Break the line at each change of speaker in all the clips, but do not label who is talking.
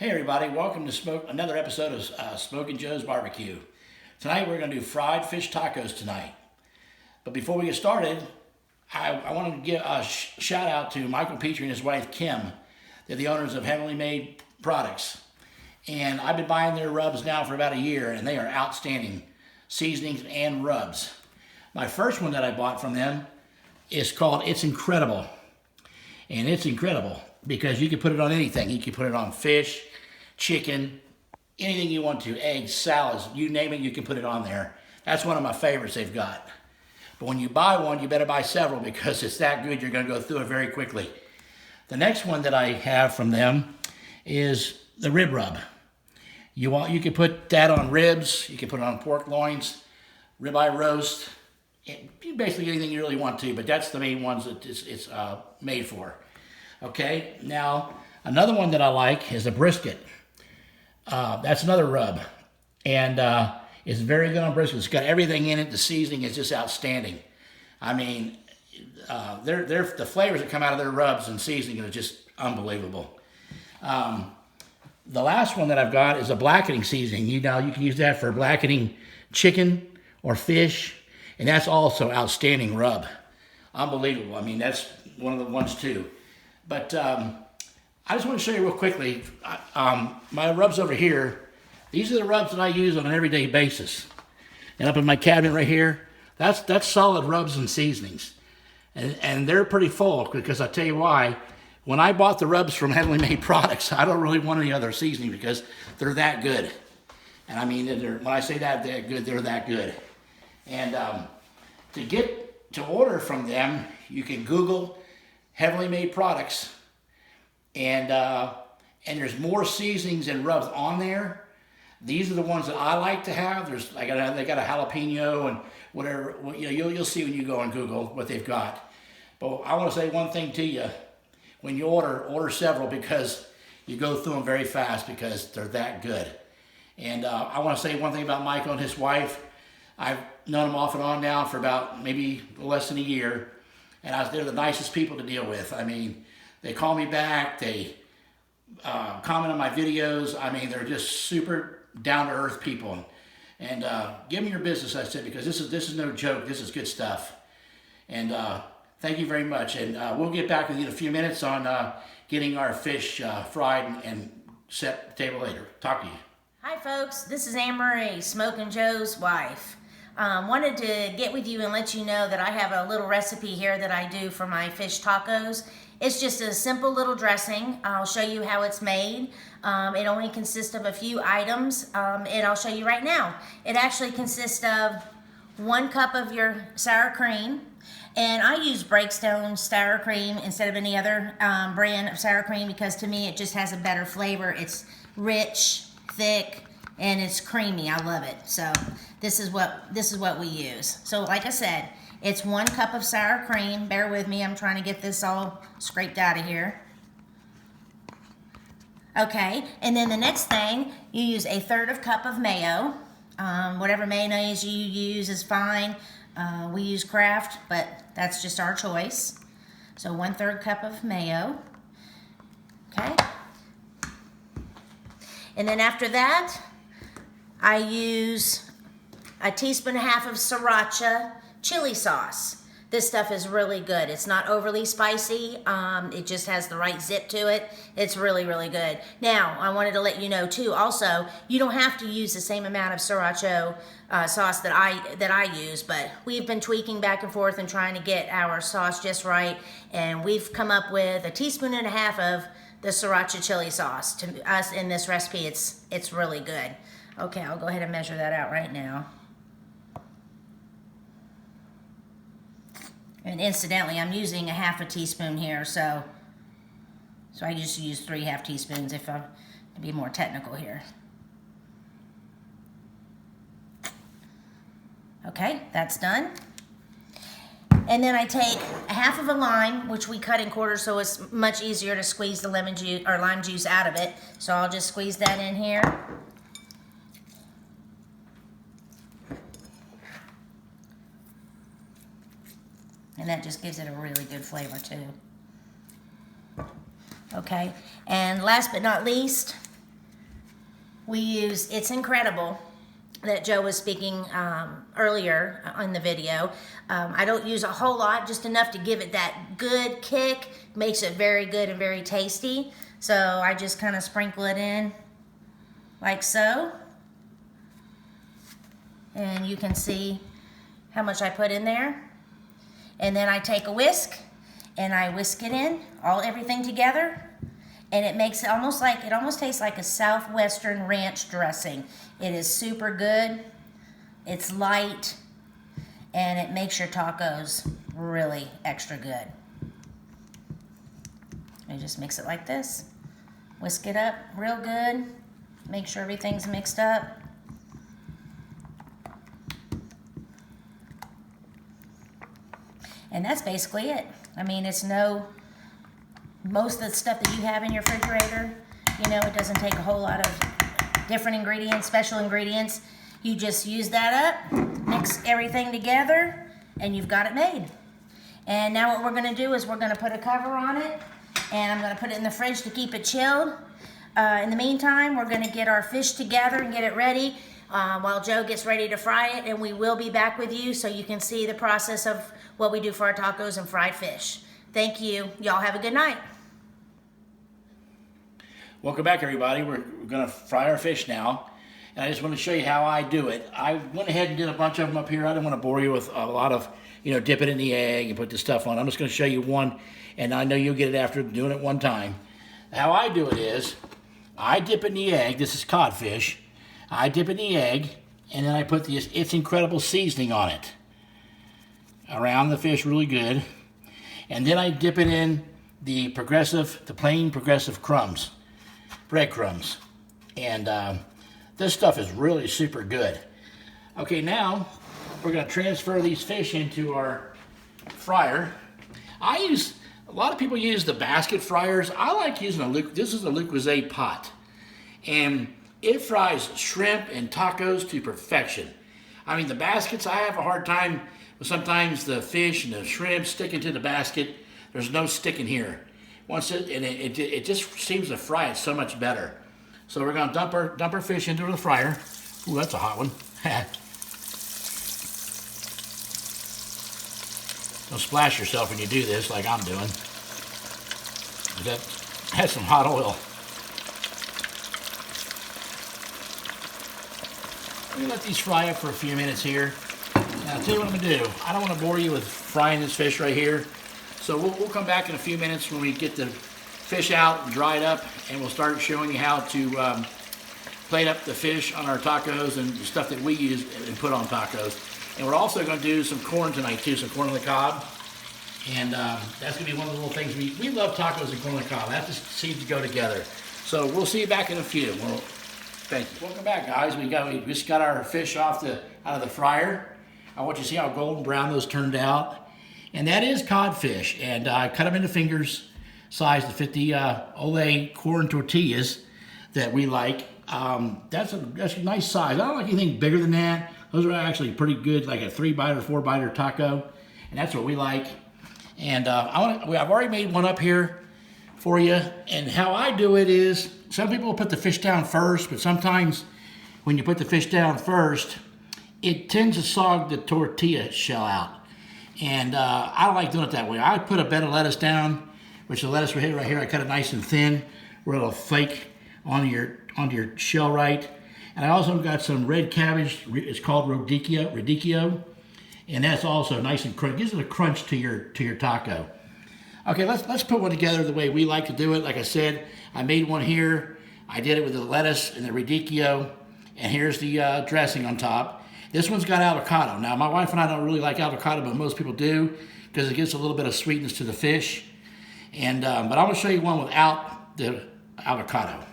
Hey everybody, welcome to another episode of Smokin' Joe's Barbecue. Tonight we're going to do fried fish tacos tonight. But before we get started, I want to give a shout out to Michael Petrie and his wife Kim. They're the owners of Heavenly Made Products. And I've been buying their rubs now for about a year, and they are outstanding seasonings and rubs. My first one that I bought from them is called It's Incredible. And it's incredible because you can put it on anything. You can put it on fish, chicken, anything you want to, eggs, salads, you name it, you can put it on there. That's one of my favorites they've got. But when you buy one, you better buy several because it's that good, you're going to go through it very quickly. The next one that I have from them is the rib rub. You can put that on ribs, you can put it on pork loins, ribeye roast, basically anything you really want to, but that's the main ones that it's made for. Okay, now another one that I like is a brisket. That's another rub, and it's very good on brisket. It's got everything in it. The seasoning is just outstanding. I mean, the flavors that come out of their rubs and seasoning are just unbelievable. The last one that I've got is a blackening seasoning. You can use that for blackening chicken or fish, and that's also outstanding rub. Unbelievable. I mean, that's one of the ones too. But I just want to show you real quickly, my rubs over here, these are the rubs that I use on an everyday basis. And up in my cabinet right here, that's solid rubs and seasonings. And they're pretty full because I'll tell you why. When I bought the rubs from Heavenly Made Products, I don't really want any other seasoning because they're that good. And I mean, when I say that they're good, they're that good. And to order from them, you can Google Heavenly Made Products, and there's more seasonings and rubs on there. These are the ones that I like to have. They got a jalapeno and whatever. You'll see when you go on Google what they've got. But I want to say one thing to you: when you order several because you go through them very fast because they're that good. And I want to say one thing about Michael and his wife. I've known them off and on now for about maybe less than a year. And they're the nicest people to deal with. I mean, they call me back, they comment on my videos. I mean, they're just super down-to-earth people. And give me your business, I said, because this is no joke. This is good stuff. And thank you very much. And we'll get back with you in a few minutes on getting our fish fried and set the table later. Talk to you.
Hi, folks. This is Anne Marie, Smokin' Joe's wife. Wanted to get with you and let you know that I have a little recipe here that I do for my fish tacos. It's just a simple little dressing. I'll show you how it's made. It only consists of a few items, and I'll show you right now. It actually consists of 1 cup of your sour cream, and I use Breakstone sour cream instead of any other brand of sour cream because to me it just has a better flavor. It's rich, thick, and it's creamy. I love it. So this is what we use. So like I said, it's 1 cup of sour cream. Bear with me, I'm trying to get this all scraped out of here. Okay, and then the next thing, you use a 1/3 cup of mayo. Whatever mayonnaise you use is fine. We use Kraft, but that's just our choice. So 1/3 cup of mayo. Okay. And then after that, I use a 1.5 teaspoons of sriracha chili sauce. This stuff is really good. It's not overly spicy. It just has the right zip to it. It's really, really good. Now, I wanted to let you know too, also, you don't have to use the same amount of sriracha sauce that I use, but we've been tweaking back and forth and trying to get our sauce just right, and we've come up with 1.5 teaspoons of the sriracha chili sauce. To us in this recipe, it's really good. Okay, I'll go ahead and measure that out right now. And incidentally, I'm using 1/2 teaspoon here, so I just use 3 teaspoons if I'm to be more technical here. Okay, that's done. And then I take 1/2 of a lime, which we cut in quarters so it's much easier to squeeze the lemon juice or lime juice out of it. So I'll just squeeze that in here. And that just gives it a really good flavor too. Okay, and last but not least, we use, it's incredible that Joe was speaking earlier in the video. I don't use a whole lot, just enough to give it that good kick. Makes it very good and very tasty. So I just kind of sprinkle it in like so. And you can see how much I put in there. And then I take a whisk and I whisk it in, everything together. And it makes it almost tastes like a Southwestern ranch dressing. It is super good. It's light, and it makes your tacos really extra good. You just mix it like this. Whisk it up real good. Make sure everything's mixed up. And that's basically it. I mean, most of the stuff that you have in your refrigerator, it doesn't take a whole lot of different ingredients, special ingredients. You just use that up, mix everything together, and you've got it made. And now what we're gonna do is we're gonna put a cover on it, and I'm gonna put it in the fridge to keep it chilled. In the meantime, we're gonna get our fish together and get it ready while Joe gets ready to fry it, and we will be back with you so you can see the process of what we do for our tacos and fried fish. Thank you. Y'all have a good night.
Welcome back, everybody. We're going to fry our fish now. And I just want to show you how I do it. I went ahead and did a bunch of them up here. I don't want to bore you with a lot of, dip it in the egg and put the stuff on. I'm just going to show you one, and I know you'll get it after doing it one time. How I do it is, I dip in the egg. This is codfish. I dip in the egg, and then I put this It's Incredible seasoning on it. Around the fish really good. And then I dip it in the plain Progressive crumbs. Breadcrumbs. And this stuff is really super good. Okay, now we're going to transfer these fish into our fryer. A lot of people use the basket fryers. I like using this is a Le Creuset pot. And it fries shrimp and tacos to perfection. I mean, the baskets, I have a hard time with sometimes the fish and the shrimp sticking to the basket. There's no sticking here. It just seems to fry it so much better. So we're going to dump our fish into the fryer. Ooh, that's a hot one. Don't splash yourself when you do this like I'm doing. That has some hot oil. Let me let these fry up for a few minutes here. Now, I'll tell you what I'm going to do. I don't want to bore you with frying this fish right here. So we'll come back in a few minutes when we get the fish out and dried up, and we'll start showing you how to plate up the fish on our tacos and the stuff that we use and put on tacos. And we're also going to do some corn tonight too, some corn on the cob. And that's going to be one of the little things. We love tacos and corn on the cob. That just seems to go together. So we'll see you back in a few. Thank you. Welcome back, guys. We just got our fish out of the fryer. I want you to see how golden brown those turned out. And that is codfish. And I cut them into fingers size to fit the Ole corn tortillas that we like. That's a nice size. I don't like anything bigger than that. Those are actually pretty good, like a 3-biter, 4-biter taco. And that's what we like. And I've already made one up here for you. And how I do it is, some people will put the fish down first, but sometimes when you put the fish down first, it tends to sog the tortilla shell out. And I don't like doing it that way. I put a bed of lettuce down, which the lettuce right here, I cut it nice and thin, where it'll flake onto your shell right. And I also got some red cabbage. It's called radicchio, and that's also nice and crunchy. Gives it a crunch to your taco. Okay, let's put one together the way we like to do it. Like I said, I made one here. I did it with the lettuce and the radicchio, and here's the dressing on top. This one's got avocado. Now, my wife and I don't really like avocado, but most people do because it gives a little bit of sweetness to the fish. And but I'm going to show you one without the avocado.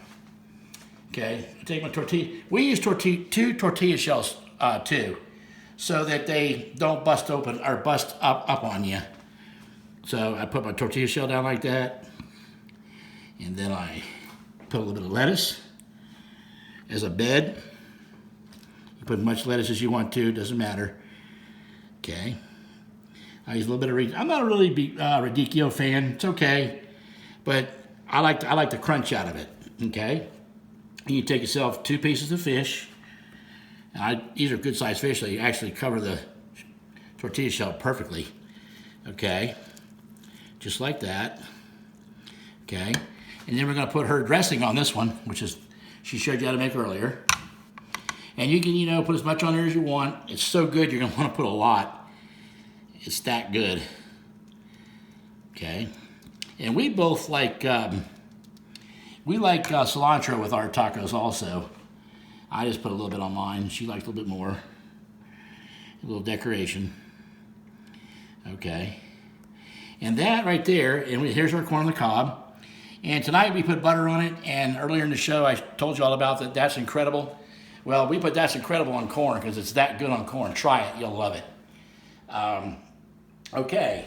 Okay, I take my tortilla. We use two tortilla shells too, so that they don't bust open or bust up on you. So I put my tortilla shell down like that, and then I put a little bit of lettuce as a bed. You put as much lettuce as you want to, doesn't matter. Okay. I use a little bit of I'm not a really big radicchio fan. It's okay, but I like the crunch out of it. Okay. You take yourself 2 pieces of fish. These are good sized fish, so you actually cover the tortilla shell perfectly. Okay, just like that. Okay, and then we're going to put her dressing on this one, which is she showed you how to make earlier. And you can, put as much on there as you want. It's so good, you're going to want to put a lot. It's that good. Okay, and we both like cilantro with our tacos also. I just put a little bit on mine. She likes a little bit more. A little decoration. Okay. And that right there, and here's our corn on the cob. And tonight we put butter on it, and earlier in the show I told you all about that. That's incredible. Well, we put That's Incredible on corn because it's that good on corn. Try it, you'll love it. Okay,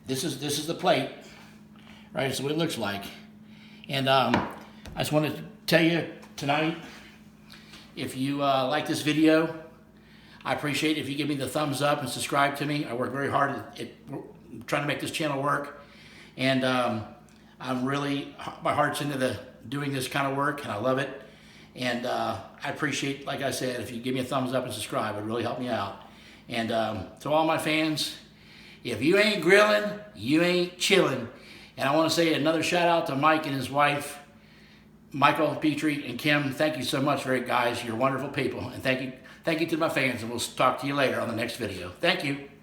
this is the plate. Right, that's what it looks like. And I just want to tell you tonight, if you like this video, I appreciate it if you give me the thumbs up and subscribe to me. I work very hard at trying to make this channel work. And my heart's into doing this kind of work, and I love it. And I appreciate, like I said, if you give me a thumbs up and subscribe, it would really help me out. And to all my fans, if you ain't grilling, you ain't chilling. And I want to say another shout out to Mike and his wife, Michael, Petrie, and Kim. Thank you so much, guys. You're wonderful people. And thank you to my fans, and we'll talk to you later on the next video. Thank you.